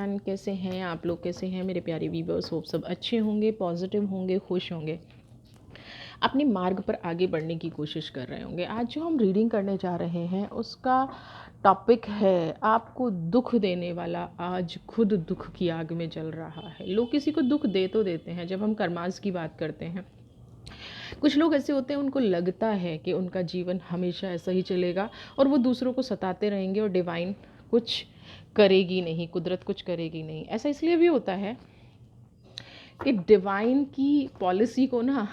Everyone, कैसे हैं आप लोग? कैसे हैं मेरे प्यारे व्यूअर्स? होप सब अच्छे होंगे, पॉजिटिव होंगे, खुश होंगे, अपने मार्ग पर आगे बढ़ने की कोशिश कर रहे होंगे। आज जो हम रीडिंग करने जा रहे हैं उसका टॉपिक है आपको दुख देने वाला आज खुद दुख की आग में जल रहा है। लोग किसी को दुख दे तो देते हैं। जब हम कर्मास की बात करते हैं, कुछ लोग ऐसे होते हैं, उनको लगता है कि उनका जीवन हमेशा ऐसा ही चलेगा और वो दूसरों को सताते रहेंगे और डिवाइन कुछ करेगी नहीं, कुदरत कुछ करेगी नहीं। ऐसा इसलिए भी होता है कि डिवाइन की पॉलिसी को ना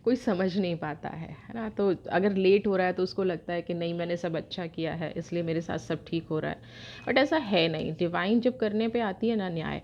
कोई समझ नहीं पाता है ना। तो अगर लेट हो रहा है तो उसको लगता है कि नहीं, मैंने सब अच्छा किया है इसलिए मेरे साथ सब ठीक हो रहा है। बट ऐसा है नहीं। डिवाइन जब करने पे आती है ना न्याय,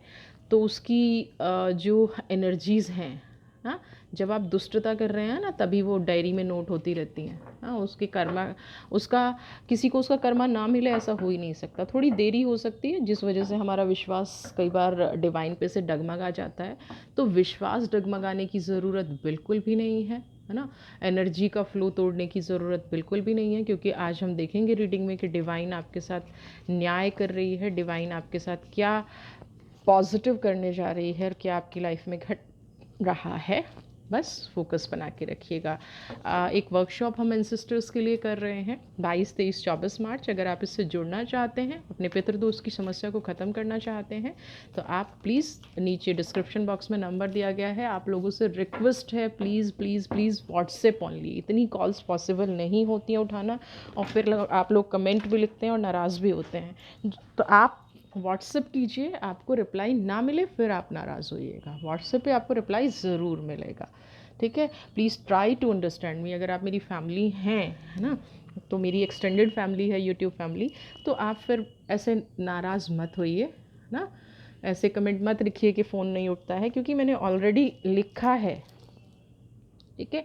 तो उसकी जो एनर्जीज़ हैं, हाँ, जब आप दुष्टता कर रहे हैं ना, तभी वो डायरी में नोट होती रहती हैं। हाँ, उसके कर्मा, उसका किसी को उसका कर्मा ना मिले ऐसा हो ही नहीं सकता। थोड़ी देरी हो सकती है जिस वजह से हमारा विश्वास कई बार डिवाइन पे से डगमगा जाता है। तो विश्वास डगमगाने की ज़रूरत बिल्कुल भी नहीं है ना। एनर्जी का फ्लो तोड़ने की ज़रूरत बिल्कुल भी नहीं है, क्योंकि आज हम देखेंगे रीडिंग में कि डिवाइन आपके साथ न्याय कर रही है। डिवाइन आपके साथ क्या पॉजिटिव करने जा रही है और क्या आपकी लाइफ में घट रहा है, बस फोकस बना के रखिएगा। एक वर्कशॉप हम एंसेस्टर्स के लिए कर रहे हैं 22, 23, 24 मार्च। अगर आप इससे जुड़ना चाहते हैं, अपने पितृदोष की समस्या को ख़त्म करना चाहते हैं, तो आप प्लीज़, नीचे डिस्क्रिप्शन बॉक्स में नंबर दिया गया है, आप लोगों से रिक्वेस्ट है, please please please WhatsApp only. इतनी कॉल्स पॉसिबल नहीं होती हैं उठाना, और फिर आप लोग कमेंट भी लिखते हैं और नाराज़ भी होते हैं। तो आप व्हाट्सएप कीजिए, आपको रिप्लाई ना मिले फिर आप नाराज़ होइएगा। व्हाट्सएप पे आपको रिप्लाई ज़रूर मिलेगा, ठीक है। Please try to understand me. अगर आप मेरी फैमिली हैं, है ना, तो मेरी एक्सटेंडेड फैमिली है, यूट्यूब फैमिली, तो आप फिर ऐसे नाराज़ मत होइए ना। ऐसे कमेंट मत लिखिए कि फ़ोन नहीं उठता है, क्योंकि मैंने ऑलरेडी लिखा है, ठीक है।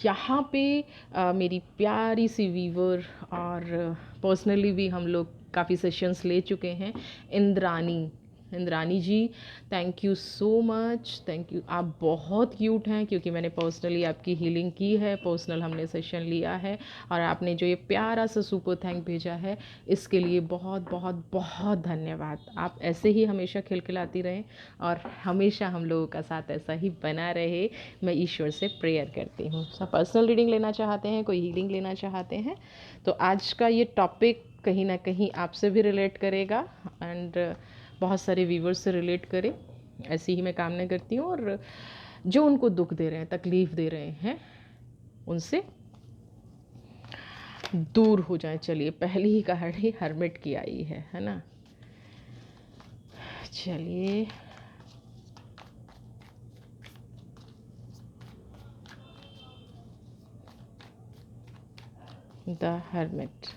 यहाँ पे मेरी प्यारी सी वीवर, और पर्सनली भी हम लोग काफ़ी सेशंस ले चुके हैं, Indrani. Indrani ji, thank you so much, thank you. आप बहुत क्यूट हैं, क्योंकि मैंने पर्सनली आपकी हीलिंग की है, पर्सनल हमने सेशन लिया है, और आपने जो ये प्यारा सा सुपर थैंक भेजा है, इसके लिए बहुत बहुत बहुत धन्यवाद। आप ऐसे ही हमेशा खिलखिलाती रहें और हमेशा हम लोगों का साथ ऐसा ही बना रहे, मैं ईश्वर से प्रेयर करती हूँ। सब पर्सनल रीडिंग लेना चाहते हैं, कोई हीलिंग लेना चाहते हैं, तो आज का ये टॉपिक कहीं ना कहीं आपसे भी रिलेट करेगा, एंड बहुत सारे व्यूवर्स से रिलेट करे, ऐसी ही मैं कामना करती हूँ। और जो उनको दुख दे रहे हैं, तकलीफ़ दे रहे हैं, उनसे दूर हो जाए। चलिए, पहली ही कहानी हर्मिट की आई है ना। चलिए, the hermit.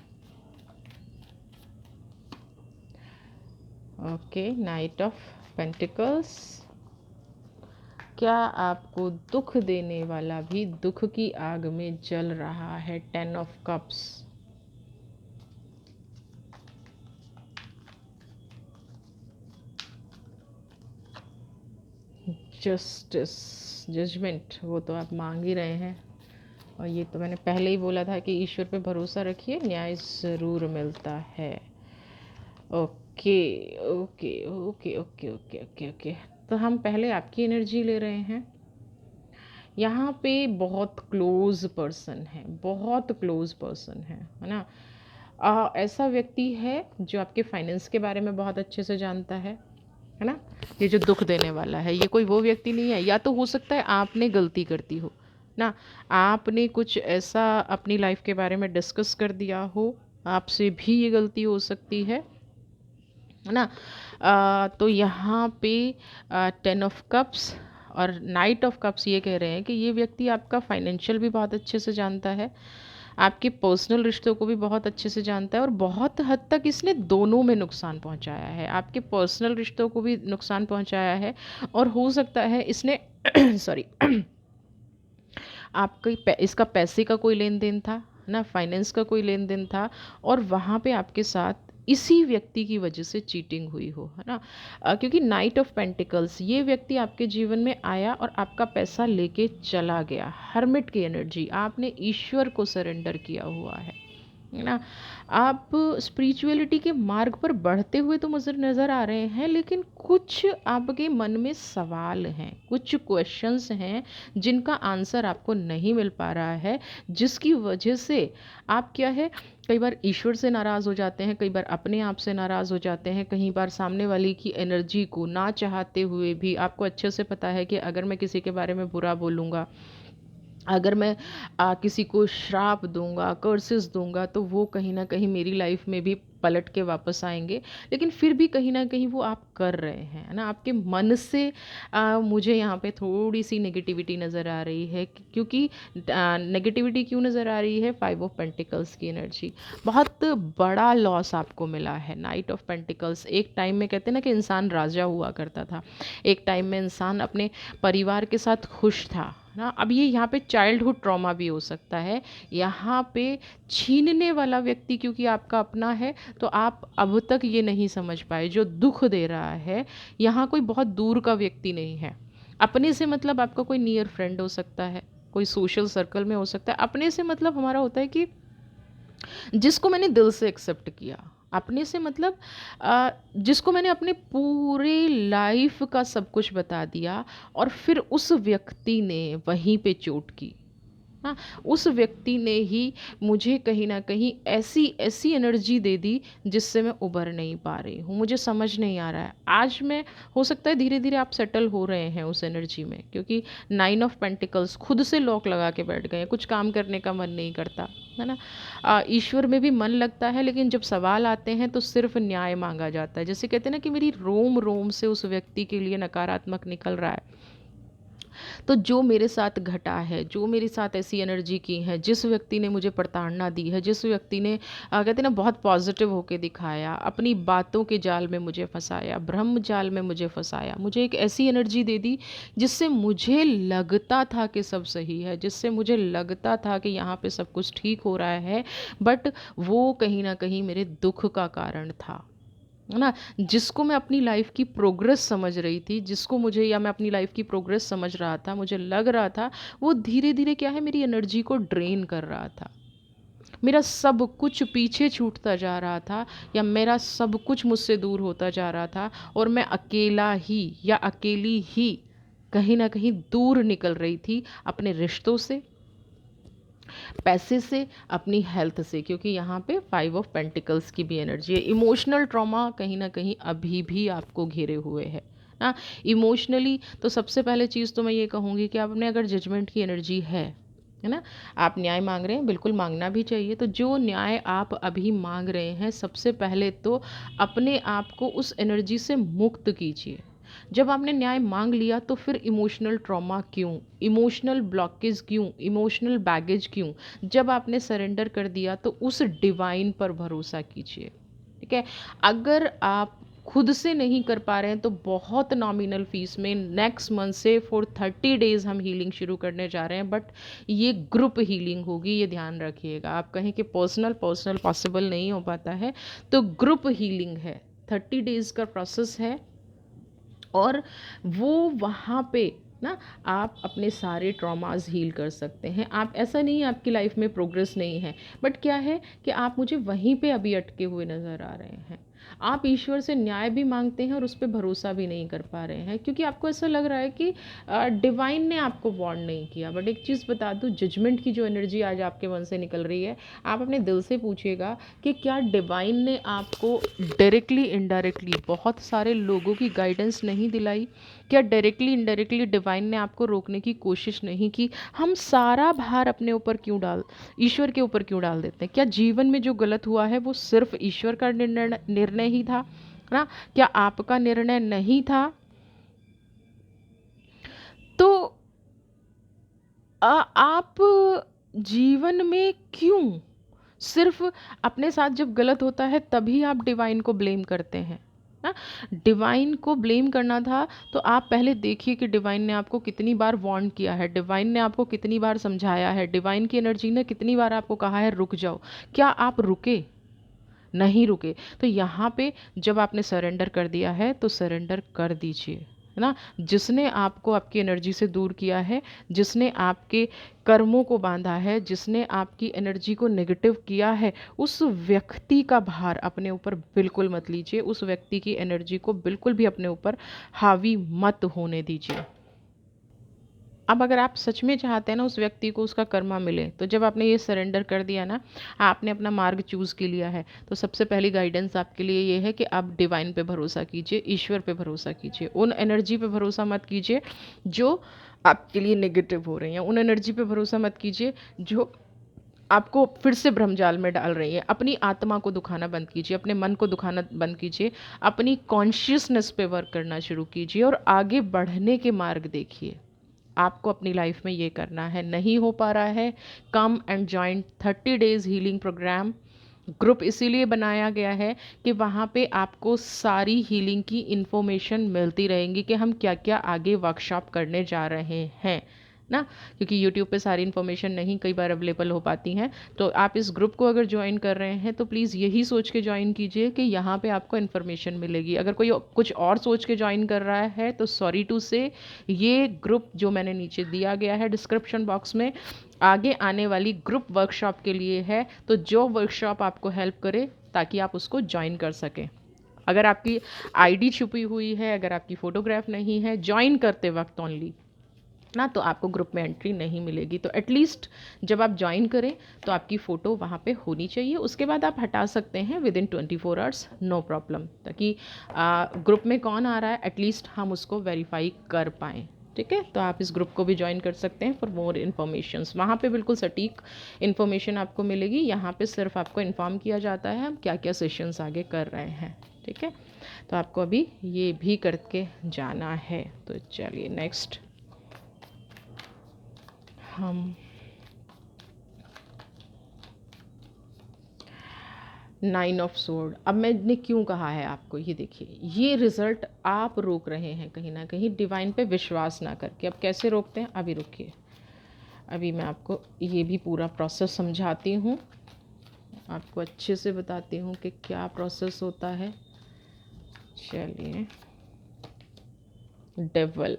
Okay, night of pentacles. क्या आपको दुख देने वाला भी दुख की आग में जल रहा है? 10 ऑफ कप्स। जस्टिस, जजमेंट, वो तो आप मांग ही रहे हैं, और ये तो मैंने पहले ही बोला था कि ईश्वर पे भरोसा रखिए, न्याय ज़रूर मिलता है। Okay okay okay okay okay okay okay. तो हम पहले आपकी एनर्जी ले रहे हैं। यहाँ पे बहुत क्लोज पर्सन है, बहुत क्लोज पर्सन है ना। ऐसा व्यक्ति है जो आपके फाइनेंस के बारे में बहुत अच्छे से जानता है ना। ये जो दुख देने वाला है, ये कोई वो व्यक्ति नहीं है। या तो हो सकता है आपने गलती करती हो ना, आपने कुछ ऐसा अपनी लाइफ के बारे में डिस्कस कर दिया हो, आपसे भी ये गलती हो सकती है ना। तो यहाँ पे 10 ऑफ कप्स और नाइट ऑफ कप्स ये कह रहे हैं कि ये व्यक्ति आपका फाइनेंशियल भी बहुत अच्छे से जानता है, आपके पर्सनल रिश्तों को भी बहुत अच्छे से जानता है, और बहुत हद तक इसने दोनों में नुकसान पहुंचाया है। आपके पर्सनल रिश्तों को भी नुकसान पहुंचाया है, और हो सकता है इसने सॉरी आपका इसका पैसे का कोई लेन देन था ना, फाइनेंस का कोई लेन देन था, और वहाँ पे आपके साथ इसी व्यक्ति की वजह से चीटिंग हुई हो, है ना। क्योंकि नाइट ऑफ पेंटिकल्स, ये व्यक्ति आपके जीवन में आया और आपका पैसा लेके चला गया। हर्मिट की एनर्जी, आपने ईश्वर को सरेंडर किया हुआ है, है ना। आप स्पिरिचुअलिटी के मार्ग पर बढ़ते हुए तो मुझे नज़र आ रहे हैं, लेकिन कुछ आपके मन में सवाल हैं, कुछ क्वेश्चंस हैं जिनका आंसर आपको नहीं मिल पा रहा है, जिसकी वजह से आप क्या है, कई बार ईश्वर से नाराज़ हो जाते हैं, कई बार अपने आप से नाराज़ हो जाते हैं, कई बार सामने वाले की एनर्जी को ना चाहते हुए भी आपको अच्छे से पता है कि अगर मैं किसी के बारे में बुरा बोलूँगा, अगर मैं किसी को श्राप दूँगा, कर्सेस दूँगा, तो वो कहीं न कहीं मेरी लाइफ में भी पलट के वापस आएँगे। लेकिन फिर भी कहीं न कहीं वो आप कर रहे हैं, है ना? आपके मन से मुझे यहाँ पे थोड़ी-सी नेगेटिविटी नज़र आ रही है, क्योंकि नेगेटिविटी क्यों नज़र आ रही है? 5 ऑफ पेंटिकल्स की एनर्जी। बहुत बड़ा लॉस आपको मिला है। नाइट ऑफ पेंटिकल्स, एक टाइम में कहते हैं ना कि इंसान राजा हुआ करता था। एक टाइम में इंसान अपने परिवार के साथ खुश था ना। अब ये यहाँ पे चाइल्डहुड ट्रॉमा भी हो सकता है। यहाँ पे छीनने वाला व्यक्ति क्योंकि आपका अपना है, तो आप अब तक ये नहीं समझ पाए जो दुख दे रहा है यहाँ कोई बहुत दूर का व्यक्ति नहीं है। अपने से मतलब आपका कोई नियर फ्रेंड हो सकता है, कोई सोशल सर्कल में हो सकता है। अपने से मतलब हमारा होता है कि जिसको मैंने दिल से एक्सेप्ट किया। अपने से मतलब जिसको मैंने अपने पूरे लाइफ का सब कुछ बता दिया और फिर उस व्यक्ति ने वहीं पे चोट की। हाँ, उस व्यक्ति ने ही मुझे कहीं न कहीं ऐसी ऐसी एनर्जी दे दी जिससे मैं उभर नहीं पा रही हूँ, मुझे समझ नहीं आ रहा है। आज मैं, हो सकता है धीरे-धीरे आप सेटल हो रहे हैं उस एनर्जी में, क्योंकि 9 ऑफ पेंटिकल्स खुद से लॉक लगा के बैठ गए हैं, कुछ काम करने का मन नहीं करता, है ना? ईश्वर में भी मन लगता है, लेकिन जब सवाल आते हैं तो सिर्फ़ न्याय माँगा जाता है। जैसे कहते हैं ना कि मेरी रोम-रोम से उस व्यक्ति के लिए नकारात्मक निकल रहा है। तो जो मेरे साथ घटा है, जो मेरे साथ ऐसी एनर्जी की है, जिस व्यक्ति ने मुझे प्रताड़ना दी है, जिस व्यक्ति ने कहते हैं ना बहुत पॉजिटिव होके दिखाया, अपनी बातों के जाल में मुझे फंसाया, ब्रह्म जाल में मुझे फंसाया, मुझे एक ऐसी एनर्जी दे दी जिससे मुझे लगता था कि सब सही है, जिससे मुझे लगता था कि यहाँ पे सब कुछ ठीक हो रहा है, बट वो कहीं ना कहीं मेरे दुख का कारण था, है ना? जिसको मैं अपनी लाइफ की प्रोग्रेस समझ रही थी, जिसको मुझे, या मैं अपनी लाइफ की प्रोग्रेस समझ रहा था, मुझे लग रहा था, वो धीरे धीरे क्या है, मेरी एनर्जी को ड्रेन कर रहा था। मेरा सब कुछ पीछे छूटता जा रहा था, या मेरा सब कुछ मुझसे दूर होता जा रहा था, और मैं अकेला ही या अकेली ही कहीं ना कहीं दूर निकल रही थी अपने रिश्तों से, पैसे से, अपनी हेल्थ से, क्योंकि यहाँ पे 5 ऑफ पेंटिकल्स की भी एनर्जी है। इमोशनल ट्रॉमा कहीं ना कहीं अभी भी आपको घेरे हुए है ना। इमोशनली तो सबसे पहले चीज़ तो मैं ये कहूँगी कि आप में अगर जजमेंट की एनर्जी है ना, आप न्याय मांग रहे हैं, बिल्कुल मांगना भी चाहिए। तो जो न्याय आप अभी मांग रहे हैं, सबसे पहले तो अपने आप को उस एनर्जी से मुक्त कीजिए। जब आपने न्याय मांग लिया तो फिर इमोशनल ट्रॉमा क्यों, इमोशनल ब्लॉकेज क्यों, इमोशनल बैगेज क्यों? जब आपने सरेंडर कर दिया तो उस डिवाइन पर भरोसा कीजिए, ठीक है? अगर आप खुद से नहीं कर पा रहे हैं तो बहुत नॉमिनल फीस में नेक्स्ट मंथ से फॉर 30 डेज़ हम हीलिंग शुरू करने जा रहे हैं, बट ये ग्रुप हीलिंग होगी, ये ध्यान रखिएगा। आप कहें कि पर्सनल पर्सनल पॉसिबल नहीं हो पाता है, तो ग्रुप हीलिंग है, 30 डेज़ का प्रोसेस है, और वो वहाँ पे ना आप अपने सारे ट्रॉमास हील कर सकते हैं। आप, ऐसा नहीं है आपकी लाइफ में प्रोग्रेस नहीं है, बट क्या है कि आप मुझे वहीं पे अभी अटके हुए नज़र आ रहे हैं। आप ईश्वर से न्याय भी मांगते हैं और उस पर भरोसा भी नहीं कर पा रहे हैं, क्योंकि आपको ऐसा लग रहा है कि डिवाइन ने आपको वार्न नहीं किया। बट एक चीज़ बता दूँ, जजमेंट की जो एनर्जी आज आपके मन से निकल रही है, आप अपने दिल से पूछिएगा कि क्या डिवाइन ने आपको डायरेक्टली इनडायरेक्टली बहुत सारे लोगों की गाइडेंस नहीं दिलाई? क्या डायरेक्टली इनडायरेक्टली डिवाइन ने आपको रोकने की कोशिश नहीं की? हम सारा भार अपने ऊपर क्यों ईश्वर के ऊपर क्यों डाल देते हैं? क्या जीवन में जो गलत हुआ है वो सिर्फ ईश्वर का निर्णय ही था ना? क्या आपका निर्णय नहीं था? तो आप जीवन में क्यों सिर्फ अपने साथ जब गलत होता है तभी आप डिवाइन को ब्लेम करते हैं ना? डिवाइन को ब्लेम करना था तो आप पहले देखिए कि डिवाइन ने आपको कितनी बार वार्न किया है, डिवाइन ने आपको कितनी बार समझाया है, डिवाइन की एनर्जी ने कितनी बार आपको कहा है रुक जाओ। क्या आप रुके? नहीं रुके। तो यहाँ पे जब आपने सरेंडर कर दिया है तो सरेंडर कर दीजिए है ना, जिसने आपको आपकी एनर्जी से दूर किया है, जिसने आपके कर्मों को बांधा है, जिसने आपकी एनर्जी को नेगेटिव किया है, उस व्यक्ति का भार अपने ऊपर बिल्कुल मत लीजिए, उस व्यक्ति की एनर्जी को बिल्कुल भी अपने ऊपर हावी मत होने दीजिए। अब अगर आप सच में चाहते हैं ना उस व्यक्ति को उसका कर्मा मिले, तो जब आपने ये सरेंडर कर दिया ना, आपने अपना मार्ग चूज़ के लिया है, तो सबसे पहली गाइडेंस आपके लिए ये है कि आप डिवाइन पे भरोसा कीजिए, ईश्वर पे भरोसा कीजिए। उन एनर्जी पे भरोसा मत कीजिए जो आपके लिए नेगेटिव हो रही हैं, उन एनर्जी पे भरोसा मत कीजिए जो आपको फिर से भ्रमजाल में डाल रही है। अपनी आत्मा को दुखाना बंद कीजिए, अपने मन को दुखाना बंद कीजिए, अपनी कॉन्शियसनेस पे वर्क करना शुरू कीजिए और आगे बढ़ने के मार्ग देखिए। आपको अपनी लाइफ में ये करना है। नहीं हो पा रहा है, come and join 30 days healing program. Group इसीलिए बनाया गया है कि वहाँ पे आपको सारी हीलिंग की इन्फॉर्मेशन मिलती रहेंगी कि हम क्या क्या आगे वर्कशॉप करने जा रहे हैं ना, क्योंकि यूट्यूब पे सारी इन्फॉर्मेशन नहीं कई बार अवेलेबल हो पाती हैं। तो आप इस ग्रुप को अगर ज्वाइन कर रहे हैं तो प्लीज़ यही सोच के ज्वाइन कीजिए कि यहाँ पे आपको इन्फॉर्मेशन मिलेगी। अगर कोई कुछ और सोच के ज्वाइन कर रहा है तो सॉरी टू से, ये ग्रुप जो मैंने नीचे दिया गया है डिस्क्रिप्शन बॉक्स में, आगे आने वाली ग्रुप वर्कशॉप के लिए है। तो जो वर्कशॉप आपको हेल्प करे ताकि आप उसको ज्वाइन कर सकें। अगर आपकी आईडी छुपी हुई है, अगर आपकी फ़ोटोग्राफ नहीं है ज्वाइन करते वक्त ओनली ना, तो आपको ग्रुप में एंट्री नहीं मिलेगी। तो एटलीस्ट जब आप ज्वाइन करें तो आपकी फ़ोटो वहाँ पे होनी चाहिए। उसके बाद आप हटा सकते हैं within 24 hours, no problem, ताकि ग्रुप में कौन आ रहा है एटलीस्ट हम उसको वेरीफाई कर पाएँ। ठीक है, तो आप इस ग्रुप को भी ज्वाइन कर सकते हैं फॉर मोर इन्फॉर्मेशंस। वहाँ पे बिल्कुल सटीक इन्फॉर्मेशन आपको मिलेगी। यहाँ पे सिर्फ आपको इन्फॉर्म किया जाता है हम क्या क्या सेशंस आगे कर रहे हैं। ठीक है, तो आपको अभी ये भी करके जाना है। तो चलिए नेक्स्ट हम 9 ऑफ स्वॉर्ड। अब मैंने क्यों कहा है आपको, ये देखिए, ये रिज़ल्ट आप रोक रहे हैं कहीं ना कहीं डिवाइन पे विश्वास ना करके। अब कैसे रोकते हैं, अभी रुकिए, अभी मैं आपको ये भी पूरा प्रोसेस समझाती हूँ, आपको अच्छे से बताती हूँ कि क्या प्रोसेस होता है। चलिए, डेवल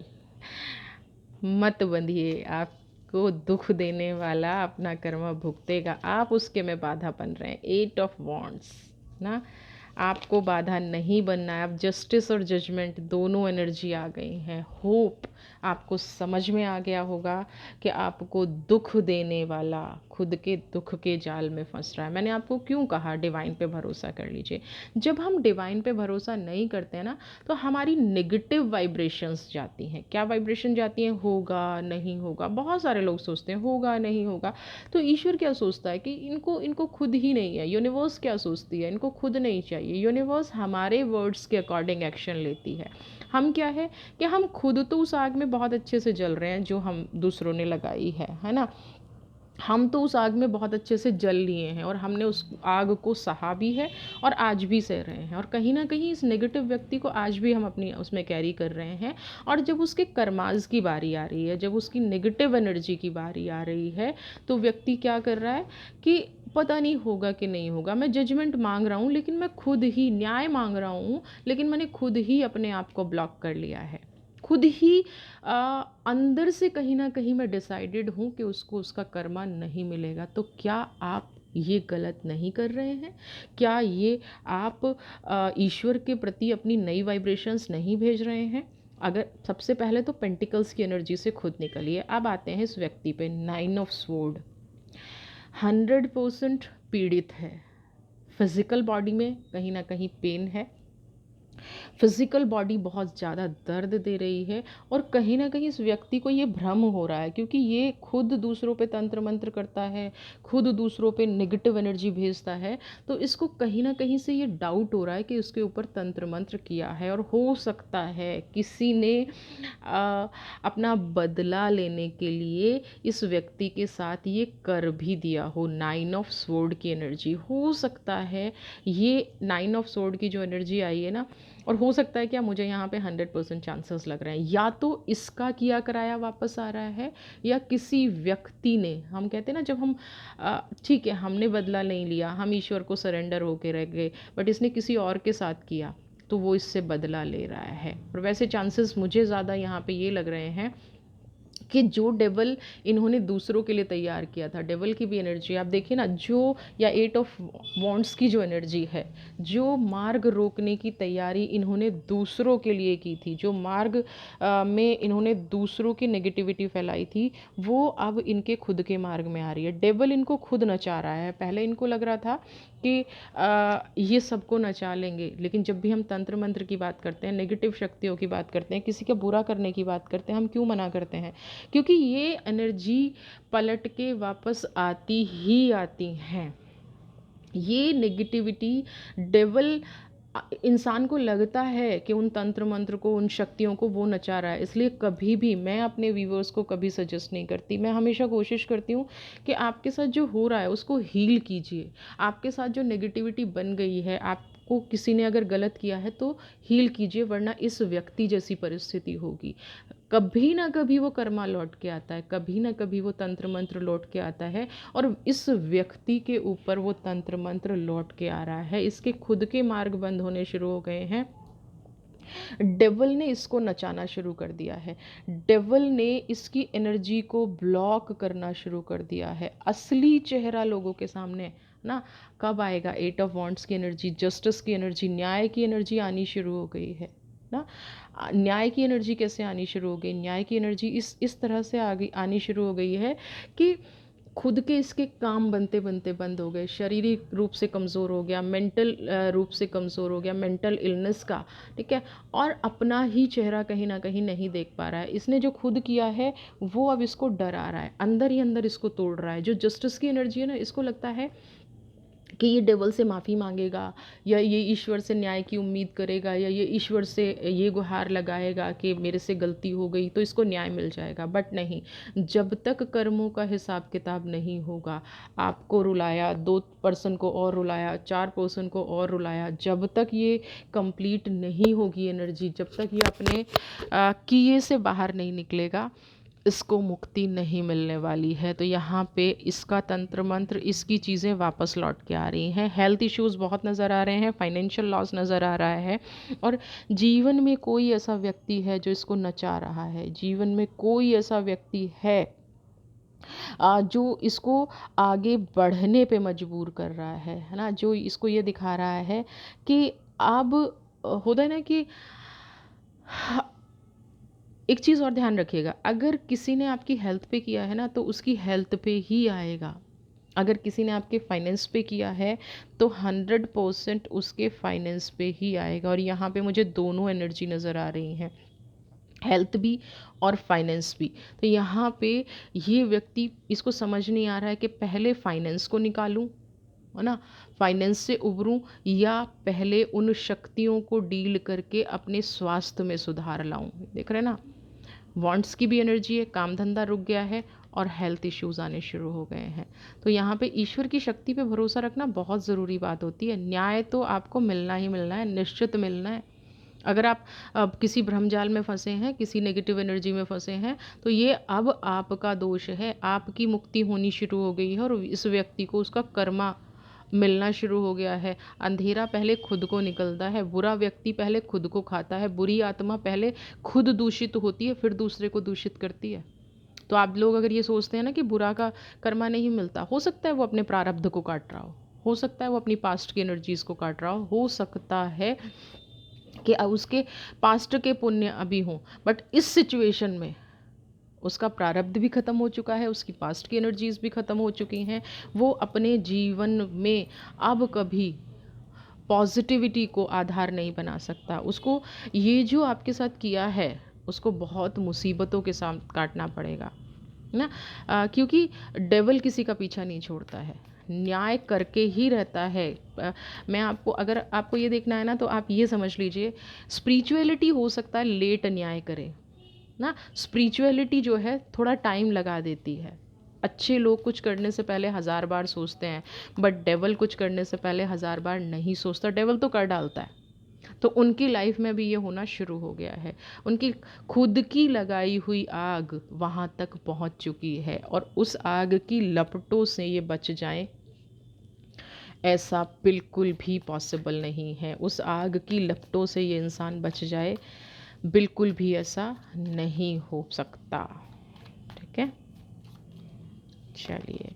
मत बंधिए, आपको दुख देने वाला अपना कर्म भुगतेगा, आप उसके में बाधा बन रहे हैं। 8 ऑफ वॉन्ड्स ना, आपको बाधा नहीं बनना है। अब जस्टिस और जजमेंट दोनों एनर्जी आ गई हैं। होप आपको समझ में आ गया होगा कि आपको दुख देने वाला खुद के दुख के जाल में फंस रहा है। मैंने आपको क्यों कहा डिवाइन पे भरोसा कर लीजिए। जब हम डिवाइन पे भरोसा नहीं करते हैं ना, तो हमारी नेगेटिव वाइब्रेशंस जाती हैं। क्या वाइब्रेशन जाती हैं, होगा नहीं होगा। बहुत सारे लोग सोचते हैं होगा नहीं होगा। तो ईश्वर क्या सोचता है कि इनको इनको खुद ही नहीं है। यूनिवर्स क्या सोचती है, इनको खुद नहीं चाहिए। यूनिवर्स हमारे वर्ड्स के अकॉर्डिंग एक्शन लेती है। हम क्या है कि हम खुद तो उस आग में बहुत अच्छे से जल रहे हैं जो हम दूसरों ने लगाई है ना। हम तो उस आग में बहुत अच्छे से जल लिए हैं और हमने उस आग को सहा भी है और आज भी सह रहे हैं। और कहीं ना कहीं इस नेगेटिव व्यक्ति को आज भी हम अपनी उसमें कैरी कर रहे हैं। और जब उसके कर्माज की बारी आ रही है, जब उसकी नेगेटिव एनर्जी की बारी आ रही है, तो व्यक्ति क्या कर रहा है कि पता नहीं होगा कि नहीं होगा, मैं जजमेंट मांग रहा हूँ लेकिन मैं खुद ही न्याय मांग रहा हूँ, लेकिन मैंने खुद ही अपने आप को ब्लॉक कर लिया है। खुद ही अंदर से कहीं ना कहीं मैं डिसाइडेड हूँ कि उसको उसका कर्मा नहीं मिलेगा। तो क्या आप ये गलत नहीं कर रहे हैं? क्या ये आप ईश्वर के प्रति अपनी नई वाइब्रेशंस नहीं भेज रहे हैं? अगर सबसे पहले तो पेंटिकल्स की एनर्जी से खुद निकलिए। अब आते हैं इस व्यक्ति पे, 9 ऑफ स्वॉर्ड। 100% पीड़ित है, फिजिकल बॉडी में कहीं ना कहीं पेन है, फिज़िकल बॉडी बहुत ज़्यादा दर्द दे रही है। और कहीं ना कहीं इस व्यक्ति को ये भ्रम हो रहा है, क्योंकि ये खुद दूसरों पे तंत्र मंत्र करता है, खुद दूसरों पे नेगेटिव एनर्जी भेजता है। तो इसको कहीं ना कहीं से ये डाउट हो रहा है कि उसके ऊपर तंत्र मंत्र किया है। और हो सकता है किसी ने अपना बदला लेने के लिए इस व्यक्ति के साथ ये कर भी दिया हो। 9 ऑफ स्वॉर्ड की एनर्जी हो सकता है। ये 9 ऑफ स्वॉर्ड की जो एनर्जी आई है ना, और हो सकता है क्या, मुझे यहाँ पे 100% चांसेस लग रहे हैं, या तो इसका किया कराया वापस आ रहा है, या किसी व्यक्ति ने, हम कहते हैं ना जब हम ठीक है हमने बदला नहीं लिया, हम ईश्वर को सरेंडर होके रह गए, बट इसने किसी और के साथ किया। तो वो इससे बदला ले रहा है। और वैसे चांसेस मुझे ज़्यादा यहाँ पे ये लग रहे हैं कि जो डेवल इन्होंने दूसरों के लिए तैयार किया था, डेवल की भी एनर्जी आप देखिए ना, जो या 8 ऑफ वॉन्ड्स की जो एनर्जी है, जो मार्ग रोकने की तैयारी इन्होंने दूसरों के लिए की थी, जो मार्ग में इन्होंने दूसरों की नेगेटिविटी फैलाई थी, वो अब इनके खुद के मार्ग में आ रही है। डेवल इनको खुद नचा रहा है। पहले इनको लग रहा था कि ये सबको नचा लेंगे, लेकिन जब भी हम तंत्र मंत्र की बात करते हैं, नेगेटिव शक्तियों की बात करते हैं, किसी का बुरा करने की बात करते हैं, हम क्यों मना करते हैं? क्योंकि ये एनर्जी पलट के वापस आती ही आती हैं। ये नेगेटिविटी डेवल इंसान को लगता है कि उन तंत्र मंत्र को, उन शक्तियों को वो नचा रहा है, इसलिए कभी भी मैं अपने व्यूवर्स को कभी सजेस्ट नहीं करती। मैं हमेशा कोशिश करती हूँ कि आपके साथ जो हो रहा है उसको हील कीजिए। आपके साथ जो नेगेटिविटी बन गई है, आपको किसी ने अगर गलत किया है तो हील कीजिए, वरना इस व्यक्ति जैसी परिस्थिति होगी। कभी ना कभी वो कर्मा लौट के आता है, कभी ना कभी वो तंत्र मंत्र लौट के आता है, और इस व्यक्ति के ऊपर वो तंत्र मंत्र लौट के आ रहा है। इसके खुद के मार्ग बंद होने शुरू हो गए हैं। डेवल ने इसको नचाना शुरू कर दिया है। डेवल ने इसकी एनर्जी को ब्लॉक करना शुरू कर दिया है। असली चेहरा लोगों के सामने ना कब आएगा? 8 ऑफ वॉन्ड्स की एनर्जी, जस्टिस की एनर्जी, न्याय की एनर्जी आनी शुरू हो गई है ना। न्याय की एनर्जी कैसे आनी शुरू हो गई? न्याय की एनर्जी इस तरह से आनी शुरू हो गई है कि खुद के इसके काम बनते बनते बंद हो गए। शारीरिक रूप से कमज़ोर हो गया, मेंटल रूप से कमज़ोर हो गया, मेंटल इलनेस का, ठीक है। और अपना ही चेहरा कहीं ना कहीं नहीं देख पा रहा है। इसने जो खुद किया है वो अब इसको डर आ रहा है, अंदर ही अंदर इसको तोड़ रहा है। जो जस्टिस की एनर्जी है ना, इसको लगता है कि ये डेवल से माफ़ी मांगेगा, या ये ईश्वर से न्याय की उम्मीद करेगा, या ये ईश्वर से ये गुहार लगाएगा कि मेरे से गलती हो गई तो इसको न्याय मिल जाएगा। बट नहीं, जब तक कर्मों का हिसाब किताब नहीं होगा, आपको रुलाया, 2 पर्सन को और रुलाया, 4 पर्सन को और रुलाया, जब तक ये कंप्लीट नहीं होगी एनर्जी, जब तक ये अपने किए से बाहर नहीं निकलेगा, इसको मुक्ति नहीं मिलने वाली है। तो यहाँ पे इसका तंत्र मंत्र, इसकी चीज़ें वापस लौट के आ रही हैं। हेल्थ इश्यूज़ बहुत नज़र आ रहे हैं, फाइनेंशियल लॉस नज़र आ रहा है, और जीवन में कोई ऐसा व्यक्ति है जो इसको नचा रहा है। जीवन में कोई ऐसा व्यक्ति है जो इसको आगे बढ़ने पे मजबूर कर रहा है ना, जो इसको ये दिखा रहा है कि अब होता है ना कि एक चीज़ और ध्यान रखिएगा, अगर किसी ने आपकी हेल्थ पे किया है ना, तो उसकी हेल्थ पे ही आएगा। अगर किसी ने आपके फाइनेंस पे किया है तो 100% उसके फाइनेंस पे ही आएगा। और यहाँ पे मुझे दोनों एनर्जी नज़र आ रही हैं, हेल्थ भी और फाइनेंस भी। तो यहाँ पे ये व्यक्ति, इसको समझ नहीं आ रहा है कि पहले फाइनेंस को निकालूं, है ना, फाइनेंस से उभरूं, या पहले उन शक्तियों को डील करके अपने स्वास्थ्य में सुधार लाऊं। देख रहे हैं ना, वांट्स की भी एनर्जी है, काम धंधा रुक गया है और हेल्थ इश्यूज़ आने शुरू हो गए हैं। तो यहाँ पे ईश्वर की शक्ति पे भरोसा रखना बहुत ज़रूरी बात होती है। न्याय तो आपको मिलना ही मिलना है, निश्चित मिलना है। अगर आप अब किसी भ्रमजाल में फंसे हैं, किसी नेगेटिव एनर्जी में फंसे हैं, तो ये अब आपका दोष है। आपकी मुक्ति होनी शुरू हो गई है और इस व्यक्ति को उसका कर्मा मिलना शुरू हो गया है। अंधेरा पहले खुद को निकलता है, बुरा व्यक्ति पहले खुद को खाता है, बुरी आत्मा पहले खुद दूषित होती है, फिर दूसरे को दूषित करती है। तो आप लोग अगर ये सोचते हैं ना कि बुरा का कर्मा नहीं मिलता, हो सकता है वो अपने प्रारब्ध को काट रहा हो सकता है वो अपनी पास्ट की एनर्जीज को काट रहा हो सकता है कि उसके पास्ट के पुण्य अभी हों, बट इस सिचुएशन में उसका प्रारब्ध भी ख़त्म हो चुका है, उसकी पास्ट की एनर्जीज भी ख़त्म हो चुकी हैं। वो अपने जीवन में अब कभी पॉजिटिविटी को आधार नहीं बना सकता। उसको ये जो आपके साथ किया है उसको बहुत मुसीबतों के साथ काटना पड़ेगा ना, क्योंकि डेवल किसी का पीछा नहीं छोड़ता है, न्याय करके ही रहता है। मैं आपको, अगर आपको ये देखना है ना, तो आप ये समझ लीजिए, स्पिरिचुअलिटी हो सकता है लेट न्याय करे ना, स्पिरिचुअलिटी जो है थोड़ा टाइम लगा देती है। अच्छे लोग कुछ करने से पहले 1000 बार सोचते हैं, बट डेवल कुछ करने से पहले 1000 बार नहीं सोचता। डेवल तो कर डालता है। तो उनकी लाइफ में भी ये होना शुरू हो गया है। उनकी खुद की लगाई हुई आग वहाँ तक पहुँच चुकी है, और उस आग की लपटों से ये बच जाएं, ऐसा बिल्कुल भी पॉसिबल नहीं है। उस आग की लपटों से ये इंसान बच जाए, बिल्कुल भी ऐसा नहीं हो सकता। ठीक है, चलिए।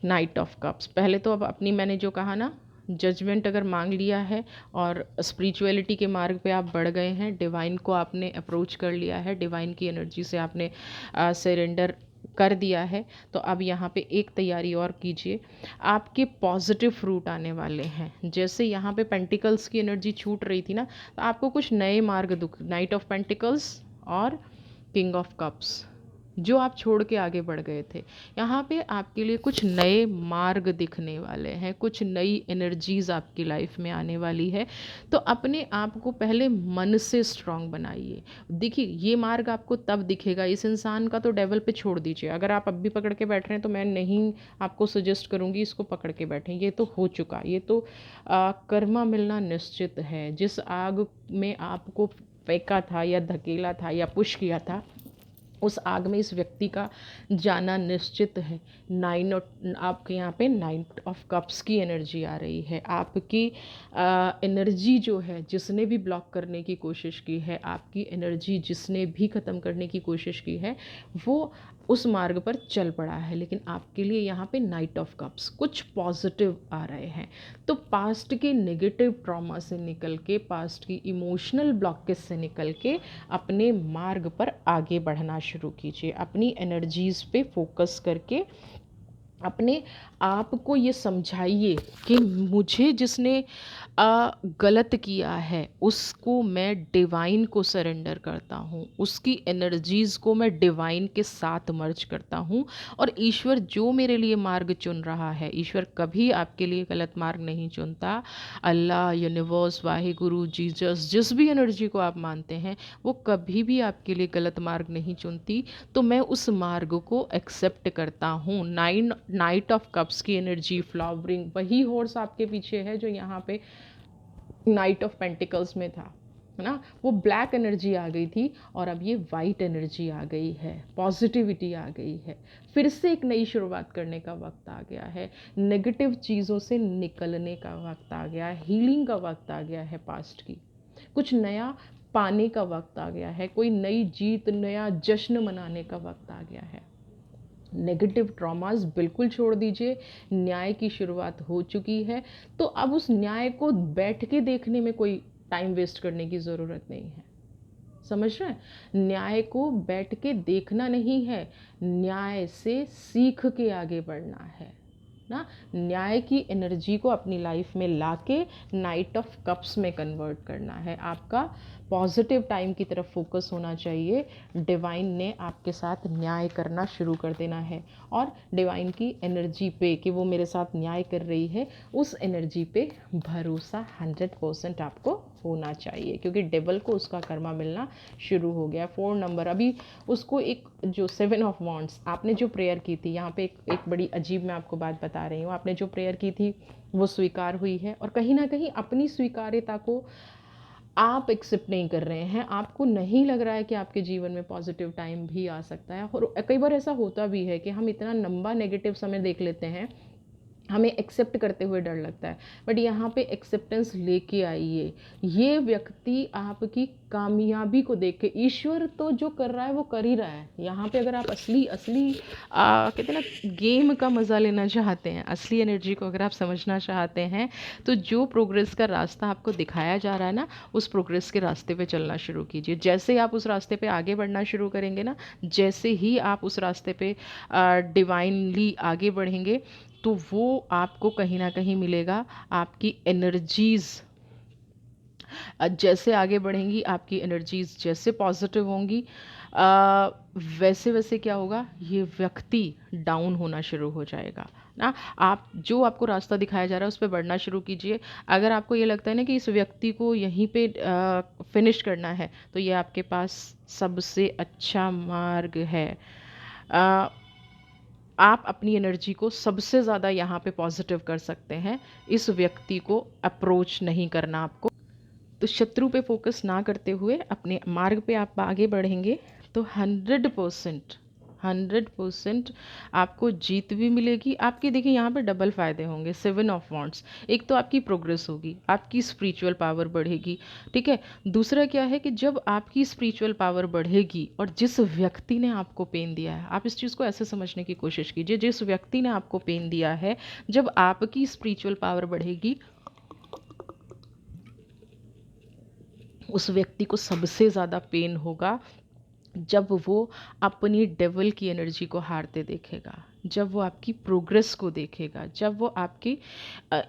नाइट ऑफ कप्स, पहले तो अब अपनी, मैंने जो कहा ना, जजमेंट अगर मांग लिया है और स्पिरिचुअलिटी के मार्ग पे आप बढ़ गए हैं, डिवाइन को आपने अप्रोच कर लिया है, डिवाइन की एनर्जी से आपने सरेंडर कर दिया है, तो अब यहाँ पे एक तैयारी और कीजिए। आपके पॉजिटिव फ्रूट आने वाले हैं। जैसे यहाँ पे पेंटिकल्स की एनर्जी छूट रही थी ना, तो आपको कुछ नए मार्ग दुख, नाइट ऑफ पेंटिकल्स और किंग ऑफ कप्स, जो आप छोड़ के आगे बढ़ गए थे, यहाँ पे आपके लिए कुछ नए मार्ग दिखने वाले हैं, कुछ नई एनर्जीज़ आपकी लाइफ में आने वाली है। तो अपने आप को पहले मन से स्ट्रांग बनाइए। देखिए, ये मार्ग आपको तब दिखेगा, इस इंसान का तो डेवल पे छोड़ दीजिए। अगर आप अब भी पकड़ के बैठ रहे हैं तो मैं नहीं आपको सजेस्ट करूँगी इसको पकड़ के बैठें, ये तो हो चुका, ये तो कर्मा मिलना निश्चित है। जिस आग में आपको फेंका था या धकेला था या पुश किया था, उस आग में इस व्यक्ति का जाना निश्चित है। आपके यहाँ पे नाइट ऑफ कप्स की एनर्जी आ रही है। आपकी एनर्जी जो है, जिसने भी ब्लॉक करने की कोशिश की है, आपकी एनर्जी जिसने भी ख़त्म करने की कोशिश की है, वो उस मार्ग पर चल पड़ा है। लेकिन आपके लिए यहाँ पे नाइट ऑफ कप्स कुछ पॉजिटिव आ रहे हैं। तो पास्ट के नेगेटिव ट्रॉमा से निकल के, पास्ट की इमोशनल ब्लॉकेज से निकल के अपने मार्ग पर आगे बढ़ना शुरू कीजिए। अपनी एनर्जीज़ पे फोकस करके अपने आप को ये समझाइए कि मुझे जिसने गलत किया है उसको मैं डिवाइन को सरेंडर करता हूँ, उसकी एनर्जीज़ को मैं डिवाइन के साथ मर्ज करता हूँ। और ईश्वर जो मेरे लिए मार्ग चुन रहा है, ईश्वर कभी आपके लिए गलत मार्ग नहीं चुनता। अल्लाह, यूनिवर्स, वाहिगुरु, जीसस, जिस भी एनर्जी को आप मानते हैं, वो कभी भी आपके लिए गलत मार्ग नहीं चुनती। तो मैं उस मार्ग को एक्सेप्ट करता हूँ। नाइट ऑफ कप्स की एनर्जी, फ्लावरिंग, वही हॉर्स आपके पीछे है जो यहाँ पे नाइट ऑफ पेंटिकल्स में था, है ना। वो ब्लैक एनर्जी आ गई थी और अब ये वाइट एनर्जी आ गई है, पॉजिटिविटी आ गई है। फिर से एक नई शुरुआत करने का वक्त आ गया है, नेगेटिव चीज़ों से निकलने का वक्त आ गया है, हीलिंग का वक्त आ गया है, पास्ट की कुछ नया पाने का वक्त आ गया है, कोई नई जीत, नया जश्न मनाने का वक्त आ गया है। नेगेटिव ट्रॉमास बिल्कुल छोड़ दीजिए, न्याय की शुरुआत हो चुकी है। तो अब उस न्याय को बैठ के देखने में कोई टाइम वेस्ट करने की ज़रूरत नहीं है। समझ रहे हैं? न्याय को बैठ के देखना नहीं है, न्याय से सीख के आगे बढ़ना है ना। न्याय की एनर्जी को अपनी लाइफ में लाके नाइट ऑफ कप्स में कन्वर्ट करना है। आपका पॉजिटिव टाइम की तरफ फोकस होना चाहिए। डिवाइन ने आपके साथ न्याय करना शुरू कर देना है और डिवाइन की एनर्जी पे कि वो मेरे साथ न्याय कर रही है, उस एनर्जी पे भरोसा 100% आपको होना चाहिए, क्योंकि डेवल को उसका कर्मा मिलना शुरू हो गया। 4 नंबर, अभी उसको एक जो 7 ऑफ वॉन्ड्स, आपने जो प्रेयर की थी, यहाँ पे एक बड़ी अजीब मैं आपको बात बता रही हूँ, आपने जो प्रेयर की थी वो स्वीकार हुई है। और कहीं ना कहीं अपनी स्वीकार्यता को आप एक्सेप्ट नहीं कर रहे हैं, आपको नहीं लग रहा है कि आपके जीवन में पॉजिटिव टाइम भी आ सकता है। और कई बार ऐसा होता भी है कि हम इतना लंबा नेगेटिव समय देख लेते हैं, हमें एक्सेप्ट करते हुए डर लगता है। बट यहाँ पे एक्सेप्टेंस लेके आइए। ये व्यक्ति आपकी कामयाबी को देख के, ईश्वर तो जो कर रहा है वो कर ही रहा है। यहाँ पे अगर आप असली असली कहते हैं ना, गेम का मज़ा लेना चाहते हैं, असली एनर्जी को अगर आप समझना चाहते हैं, तो जो प्रोग्रेस का रास्ता आपको दिखाया जा रहा है ना, उस प्रोग्रेस के रास्ते पे चलना शुरू कीजिए। जैसे आप उस रास्ते पे आगे बढ़ना शुरू करेंगे ना, जैसे ही आप उस रास्ते पे डिवाइनली आगे बढ़ेंगे, तो वो आपको कहीं ना कहीं मिलेगा। आपकी एनर्जीज़ जैसे आगे बढ़ेंगी, आपकी एनर्जीज़ जैसे पॉजिटिव होंगी, वैसे वैसे क्या होगा, ये व्यक्ति डाउन होना शुरू हो जाएगा ना। आप जो आपको रास्ता दिखाया जा रहा है उस पर बढ़ना शुरू कीजिए। अगर आपको ये लगता है ना कि इस व्यक्ति को यहीं पे फिनिश करना है, तो ये आपके पास सबसे अच्छा मार्ग है। आप अपनी एनर्जी को सबसे ज़्यादा यहाँ पे पॉजिटिव कर सकते हैं। इस व्यक्ति को अप्रोच नहीं करना आपको। तो शत्रु पे फोकस ना करते हुए अपने मार्ग पे आप आगे बढ़ेंगे तो 100% 100% आपको जीत भी मिलेगी। आपके देखिए यहाँ पे डबल फ़ायदे होंगे। 7 ऑफ वॉन्ड्स, एक तो आपकी प्रोग्रेस होगी, आपकी स्पिरिचुअल पावर बढ़ेगी, ठीक है। दूसरा क्या है कि जब आपकी स्पिरिचुअल पावर बढ़ेगी और जिस व्यक्ति ने आपको पेन दिया है, आप इस चीज़ को ऐसे समझने की कोशिश कीजिए, जिस व्यक्ति ने आपको पेन दिया है, जब आपकी स्पिरिचुअल पावर बढ़ेगी, उस व्यक्ति को सबसे ज़्यादा पेन होगा जब वो अपनी डेवल की एनर्जी को हारते देखेगा, जब वो आपकी प्रोग्रेस को देखेगा, जब वो आपकी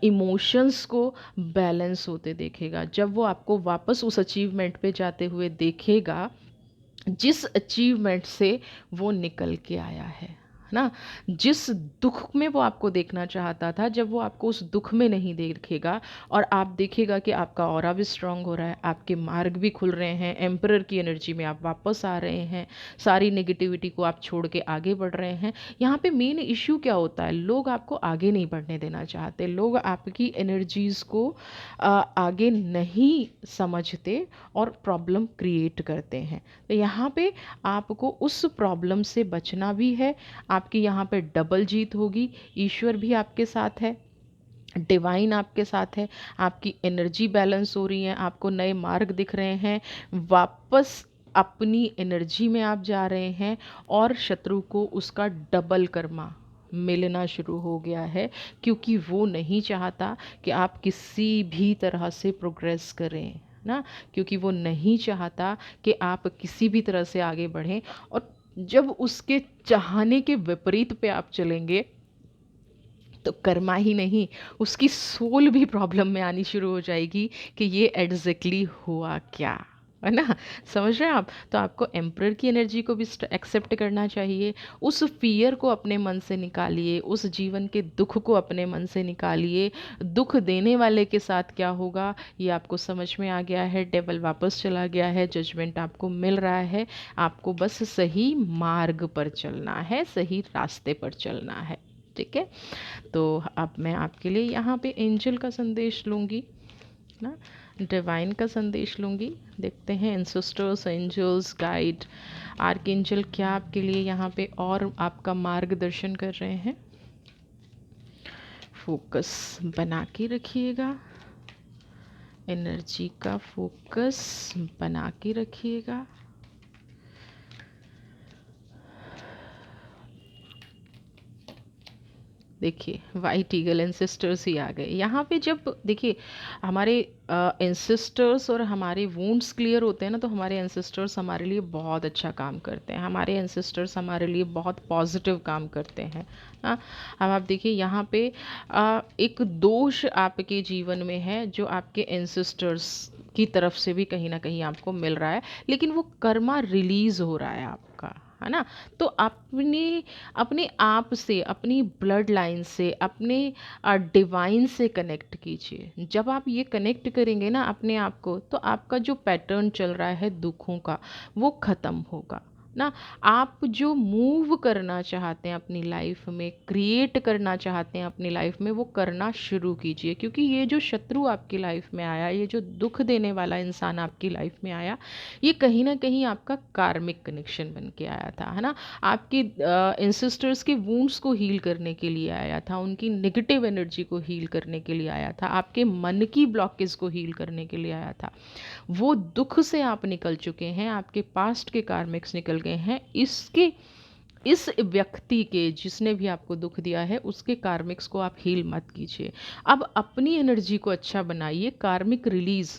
इमोशंस को बैलेंस होते देखेगा, जब वो आपको वापस उस अचीवमेंट पे जाते हुए देखेगा जिस अचीवमेंट से वो निकल के आया है ना। जिस दुख में वो आपको देखना चाहता था, जब वो आपको उस दुख में नहीं देखेगा और आप देखेगा कि आपका ऑरा भी स्ट्रांग हो रहा है, आपके मार्ग भी खुल रहे हैं, एम्परर की एनर्जी में आप वापस आ रहे हैं, सारी नेगेटिविटी को आप छोड़ के आगे बढ़ रहे हैं। यहाँ पे मेन इश्यू क्या होता है, लोग आपको आगे नहीं बढ़ने देना चाहते, लोग आपकी एनर्जीज़ को आगे नहीं समझते और प्रॉब्लम क्रिएट करते हैं। तो यहाँ पे आपको उस प्रॉब्लम से बचना भी है। आपकी यहाँ पे डबल जीत होगी, ईश्वर भी आपके साथ है, डिवाइन आपके साथ है, आपकी एनर्जी बैलेंस हो रही है, आपको नए मार्ग दिख रहे हैं, वापस अपनी एनर्जी में आप जा रहे हैं और शत्रु को उसका डबल कर्मा मिलना शुरू हो गया है, क्योंकि वो नहीं चाहता कि आप किसी भी तरह से प्रोग्रेस करें ना, क्योंकि वो नहीं चाहता कि आप किसी भी तरह से आगे बढ़ें। और जब उसके चाहने के विपरीत पे आप चलेंगे तो कर्मा ही नहीं, उसकी सोल भी प्रॉब्लम में आनी शुरू हो जाएगी कि ये एग्जैक्टली हुआ क्या, है ना। समझ रहे हैं आप। तो आपको एम्परर की एनर्जी को भी एक्सेप्ट करना चाहिए, उस फियर को अपने मन से निकालिए, उस जीवन के दुख को अपने मन से निकालिए। दुख देने वाले के साथ क्या होगा ये आपको समझ में आ गया है, डेवल वापस चला गया है, जजमेंट आपको मिल रहा है, आपको बस सही मार्ग पर चलना है, सही रास्ते पर चलना है, ठीक है। तो अब मैं आपके लिए यहाँ पे एंजल का संदेश लूँगी ना, डिवाइन का संदेश लूँगी। देखते हैं एंसेस्टर्स, एंजल्स, गाइड, आर्कएंजल क्या आपके लिए यहाँ पे और आपका मार्गदर्शन कर रहे हैं। फोकस बना के रखिएगा, एनर्जी का फोकस बना के रखिएगा। देखिए वाइट ईगल एंसेस्टर्स ही आ गए यहाँ पे। जब देखिए हमारे एंसेस्टर्स और हमारे वुंड्स क्लियर होते हैं ना, तो हमारे एंसेस्टर्स हमारे लिए बहुत अच्छा काम करते हैं, हमारे एंसेस्टर्स हमारे लिए बहुत पॉजिटिव काम करते हैं ना। अब आप देखिए यहाँ पे एक दोष आपके जीवन में है जो आपके एंसेस्टर्स की तरफ से भी कहीं ना कहीं आपको मिल रहा है, लेकिन वो कर्मा रिलीज़ हो रहा है आपका, है ना। तो अपने अपने आप से, अपनी ब्लड लाइन से, अपने डिवाइन से कनेक्ट कीजिए। जब आप ये कनेक्ट करेंगे ना अपने आप को, तो आपका जो पैटर्न चल रहा है दुखों का वो ख़त्म होगा ना। आप जो मूव करना चाहते हैं अपनी लाइफ में, क्रिएट करना चाहते हैं अपनी लाइफ में, वो करना शुरू कीजिए। क्योंकि ये जो शत्रु आपकी लाइफ में आया, ये जो दुख देने वाला इंसान आपकी लाइफ में आया, ये कहीं ना कहीं आपका कार्मिक कनेक्शन बन के आया था, है ना। आपके एंसेस्टर्स के वुंड्स को हील करने के लिए आया था, उनकी नेगेटिव एनर्जी को हील करने के लिए आया था, आपके मन की ब्लॉकेज को हील करने के लिए आया था। वो दुख से आप निकल चुके हैं, आपके पास्ट के कार्मिक्स निकल गए हैं। इसके इस व्यक्ति के जिसने भी आपको दुख दिया है उसके कार्मिक्स को आप हील मत कीजिए। अब अपनी एनर्जी को अच्छा बनाइए, कार्मिक रिलीज़।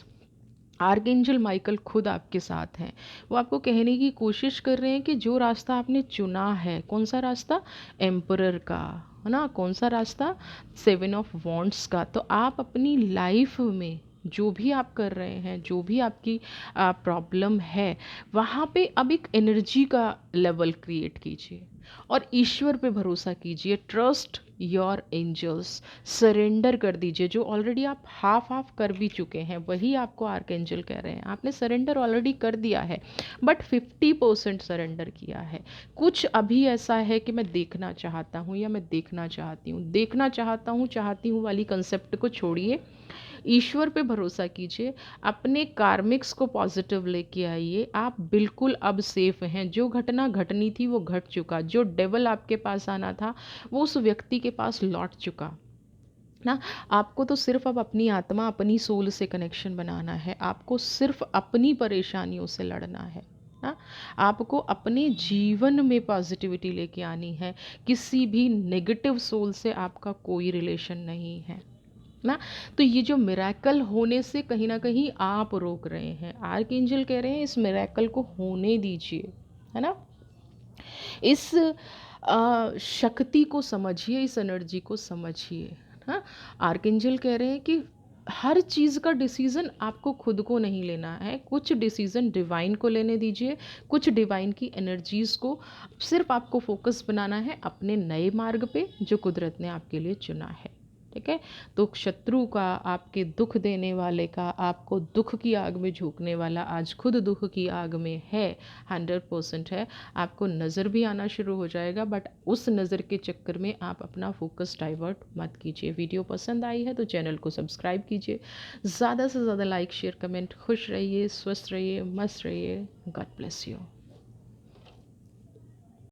आर्कएंजल माइकल खुद आपके साथ हैं, वो आपको कहने की कोशिश कर रहे हैं कि जो रास्ता आपने चुना है, कौन सा रास्ता, एम्परर का, है ना, कौन सा रास्ता, 7 ऑफ वॉन्ड्स का। तो आप अपनी लाइफ में जो भी आप कर रहे हैं, जो भी आपकी प्रॉब्लम है, वहाँ पे अब एक एनर्जी का लेवल क्रिएट कीजिए और ईश्वर पे भरोसा कीजिए। ट्रस्ट योर एंजल्स, सरेंडर कर दीजिए। जो ऑलरेडी आप हाफ हाफ कर भी चुके हैं वही आपको आर्कएंजल कह रहे हैं, आपने सरेंडर ऑलरेडी कर दिया है, बट 50% सरेंडर किया है। कुछ अभी ऐसा है कि मैं देखना चाहता हूँ या मैं देखना चाहती हूँ, देखना चाहता हूँ, चाहती हूँ वाली कंसेप्ट को छोड़िए। ईश्वर पे भरोसा कीजिए, अपने कार्मिक्स को पॉजिटिव लेके आइए, आप बिल्कुल अब सेफ हैं। जो घटना घटनी थी वो घट चुका, जो डेवल आपके पास आना था वो उस व्यक्ति के पास लौट चुका ना। आपको तो सिर्फ अब अपनी आत्मा, अपनी सोल से कनेक्शन बनाना है, आपको सिर्फ अपनी परेशानियों से लड़ना है ना। आपको अपने जीवन में पॉजिटिविटी लेके आनी है, किसी भी नेगेटिव सोल से आपका कोई रिलेशन नहीं है ना। तो ये जो मिरेकल होने से कहीं ना कहीं आप रोक रहे हैं, आर्कएंजल कह रहे हैं इस मिरेकल को होने दीजिए, है ना। इस शक्ति को समझिए, इस एनर्जी को समझिए। हाँ, आर्कएंजल कह रहे हैं कि हर चीज़ का डिसीज़न आपको खुद को नहीं लेना है, कुछ डिसीज़न डिवाइन को लेने दीजिए, कुछ डिवाइन की एनर्जीज़ को सिर्फ आपको फोकस बनाना है अपने नए मार्ग पे जो कुदरत ने आपके लिए चुना है। ठीक है, तो शत्रु का, आपके दुख देने वाले का, आपको दुख की आग में झोंकने वाला आज खुद दुख की आग में है, 100% है। आपको नज़र भी आना शुरू हो जाएगा, बट उस नज़र के चक्कर में आप अपना फोकस डाइवर्ट मत कीजिए। वीडियो पसंद आई है तो चैनल को सब्सक्राइब कीजिए, ज़्यादा से ज़्यादा लाइक शेयर कमेंट। खुश रहिए, स्वस्थ रहिए, मस्त रहिए। God bless you.